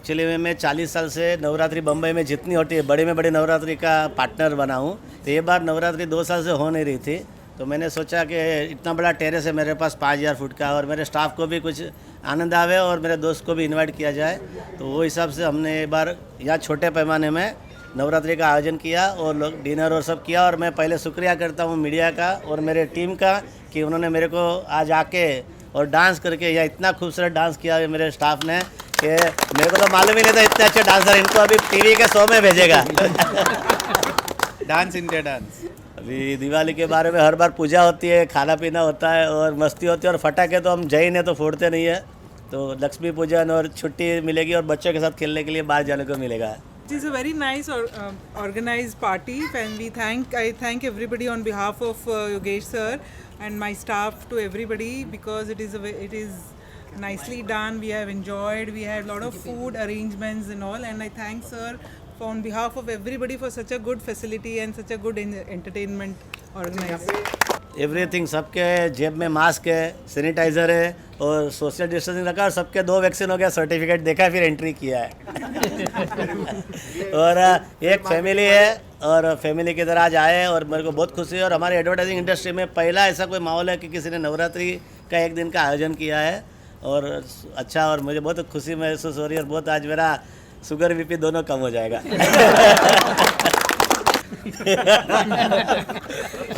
Actually मैं 40 साल से नवरात्रि बम्बई में जितनी होती है बड़े में बड़े नवरात्रि का पार्टनर बना हूँ। तो ये बार नवरात्रि 2 साल से हो नहीं रही थी, तो मैंने सोचा कि इतना बड़ा टेरेस है मेरे पास 5000 फुट का, और मेरे स्टाफ को भी कुछ आनंद आवे और मेरे दोस्त को भी इनवाइट किया जाए। तो वो हिसाब से हमने एक बार यहाँ छोटे पैमाने में नवरात्रि का आयोजन किया और लोग डिनर और सब किया। और मैं पहले शुक्रिया करता हूँ मीडिया का और मेरे टीम का कि उन्होंने मेरे को आज आके और डांस करके यहाँ इतना खूबसूरत डांस किया है मेरे स्टाफ ने कि मेरे को तो मालूम ही नहीं था इतने अच्छे डांसर। इनको अभी टीवी के शो में भेजेगा। Dance India dance. अभी दिवाली के बारे में हर बार पूजा होती है, खाना पीना होता है और मस्ती होती है, और फटाके तो हम जैन है तो फोड़ते नहीं है। तो लक्ष्मी पूजन और छुट्टी मिलेगी और बच्चों के साथ खेलने के लिए बाहर जाने को मिलेगा। It is a very nice organized party, and I thank everybody on behalf of Yogesh sir and my staff to everybody, because it is nicely done. We have enjoyed. We had a lot of food arrangements and all, and I thank sir on behalf of everybody for such a good facility and such a good entertainment organized. Everything, सबके जेब में mask है, sanitiser है और social distancing रखा, और सबके 2 vaccine हो गया, सर्टिफिकेट देखा, फिर एंट्री किया है। और एक फैमिली है और फैमिली की तरह आज आए और मेरे को बहुत खुशी है। और हमारे एडवर्टाइजिंग इंडस्ट्री में पहला ऐसा कोई माहौल है कि किसी ने नवरात्रि का एक दिन का आयोजन किया है, और अच्छा, और मुझे बहुत खुशी महसूस हो रही है। और बहुत आज मेरा शुगर बीपी दोनों कम हो जाएगा।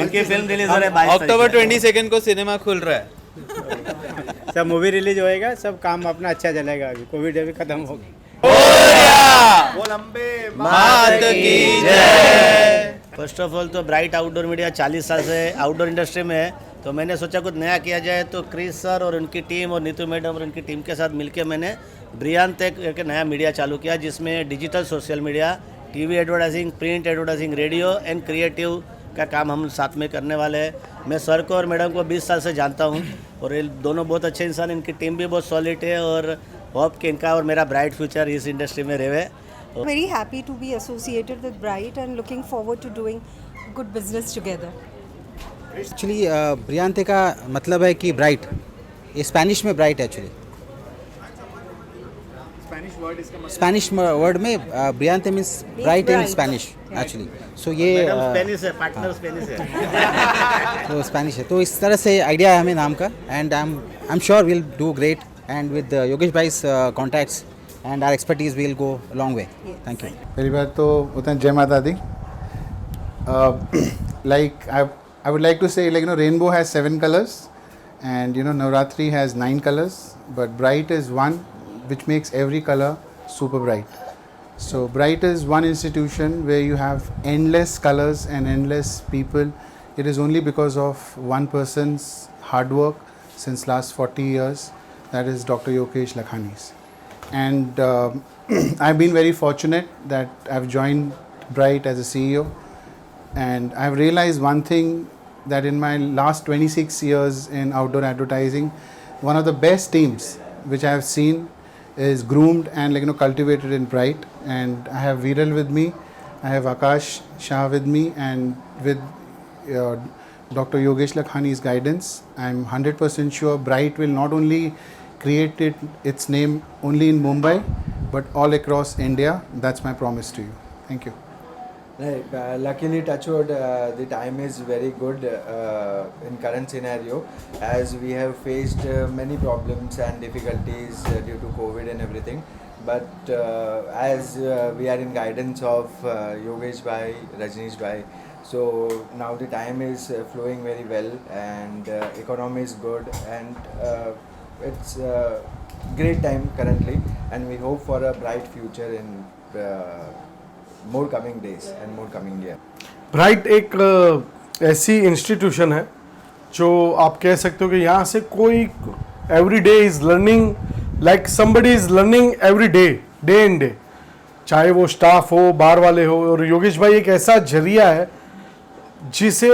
इनकी फिल्म रिलीज हो रही है 22 अक्टूबर 22 को सिनेमा खुल रहा है। सब मूवी रिलीज होएगा, सब काम अपना अच्छा चलेगा। अभी कोविड अभी खत्म हो गई। फर्स्ट ऑफ ऑल तो ब्राइट आउटडोर मीडिया 40 साल से आउटडोर इंडस्ट्री में है, तो मैंने सोचा कुछ नया किया जाए। तो क्रिस सर और उनकी टीम और नीतू मैडम और उनकी टीम के साथ मिलकर मैंने ब्रियांत एक नया मीडिया चालू किया, जिसमें digital social media, TV advertising, print advertising, radio and creative का काम हम साथ में करने वाले हैं। मैं सर को और मैडम को 20 साल से जानता हूँ और ये दोनों बहुत अच्छे इंसान, इनकी टीम भी बहुत सॉलिड है, और होप कि इनका और मेरा ब्राइट फ्यूचर इस इंडस्ट्री में रहे। Very happy to be associated with Bright and looking forward to doing good business together. Actually Brillante का मतलब है कि ब्राइट, ये स्पेनिश में ब्राइट एक्चुअली। स्पेनिश वर्ड में Brillante means bright in Spanish actually. So ये स्पेनिश है, partner Spanish है। तो स्पेनिश है, तो इस तरह से आइडिया है हमें नाम का। And I am sure will do great, and with Yogesh भाई's contacts and our expertise will go a long way. Thank you. पहली बात तो उतना जय माता दी। Like I would like to say, like, you know, rainbow has 7 colors and, you know, Navratri has 9 colors, but bright is one which makes every color super bright. So bright is one institution where you have endless colors and endless people. It is only because of one person's hard work since last 40 years, that is Dr. Yogesh Lakhani's. And I've been very fortunate that I've joined Bright as a CEO, and I've realized one thing, that in my last 26 years in outdoor advertising, one of the best teams which I have seen is groomed and, like, you know, cultivated in Bright. And I have Viral with me, I have Akash Shah with me, and with Dr. Yogesh Lakhani's guidance, I'm 100% sure Bright will not only create its name only in Mumbai but all across India. That's my promise to you. Thank you. Luckily, touchwood, the time is very good in current scenario, as we have faced many problems and difficulties due to COVID and everything. But as we are in guidance of Yogesh bhai, Rajneesh bhai, so now the time is flowing very well, and economy is good, and it's a great time currently, and we hope for a bright future in more coming days and more coming year. Bright एक ऐसी institution है जो आप कह सकते हो कि यहाँ से कोई every day is learning, like somebody is learning every day, day in day, चाहे वो स्टाफ हो, बाहर वाले हो। और योगेश भाई एक ऐसा जरिया है जिसे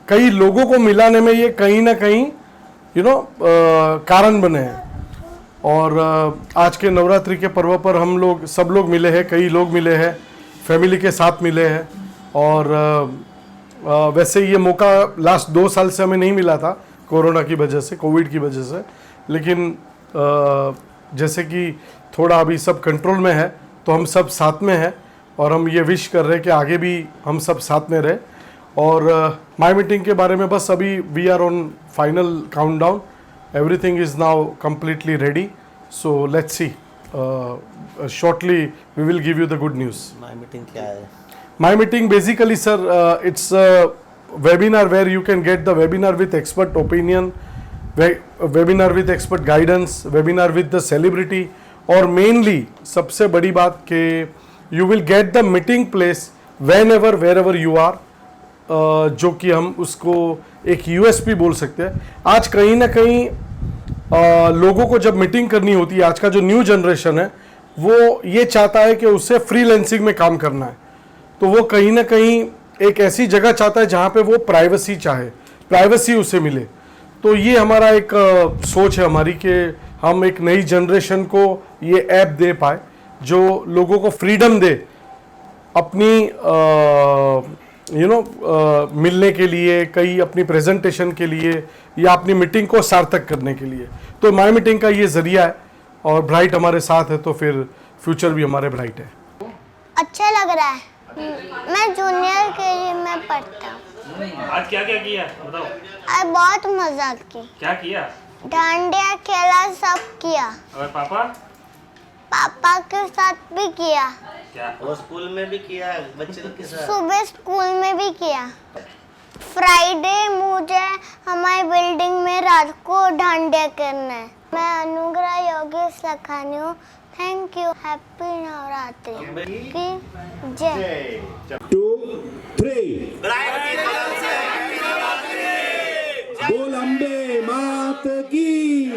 कई लोगों को मिलाने में ये कहीं ना कहीं कारण बने हैं। और आज के नवरात्रि के पर्व पर हम लोग सब लोग मिले हैं, कई लोग मिले हैं, फैमिली के साथ मिले हैं। और वैसे ये मौका लास्ट 2 साल से हमें नहीं मिला था, कोरोना की वजह से, कोविड की वजह से, लेकिन जैसे कि थोड़ा अभी सब कंट्रोल में है तो हम सब साथ में हैं और हम ये विश कर रहे हैं कि आगे भी हम सब साथ में रहे। और माई मीटिंग के बारे में बस अभी we are on final countdown, everything is now completely ready, so let's see shortly we will give you the good news. My meeting क्या है? My meeting basically, sir, it's a webinar where you can get the webinar with expert opinion, webinar with expert guidance, webinar with the celebrity, और mainly सबसे बड़ी बात कि you will get the meeting place whenever wherever you are, जो कि हम उसको एक USP बोल सकते हैं। आज कहीं ना कहीं लोगों को जब मीटिंग करनी होती है, आज का जो न्यू जनरेशन है वो ये चाहता है कि उसे फ्रीलांसिंग में काम करना है, तो वो कहीं ना कहीं एक ऐसी जगह चाहता है जहाँ पे वो प्राइवेसी चाहे, प्राइवेसी उसे मिले। तो ये हमारा एक सोच है हमारी कि हम एक नई जनरेशन को ये ऐप दे पाए जो लोगों को फ्रीडम दे अपनी मिलने के लिए, कई अपनी प्रेजेंटेशन के लिए या अपनी मीटिंग को सार्थक करने के लिए। तो माई मीटिंग का ये ज़रिया है और ब्राइट हमारे साथ है, तो फिर फ्यूचर भी हमारे ब्राइट है। अच्छा लग रहा है। मैं जूनियर केजी में पढ़ता हूँ। आज क्या क्या किया बताओ? आज बहुत मजा की। क्या किया? डांडिया खेला, सब किया। और पापा? पापा के साथ भी किया। क्या? वो स्कूल में भी किया, बच्चे के साथ? सुबह स्कूल में भी किया। फ्राइडे मुझे हमारी बिल्डिंग में रात को डांडिया करना है। मैं अनुग्रह योगेश लखानी हूँ। Thank you. हैप्पी नवरात्रि की जय। 2, 3 बोल अम्बे मात की।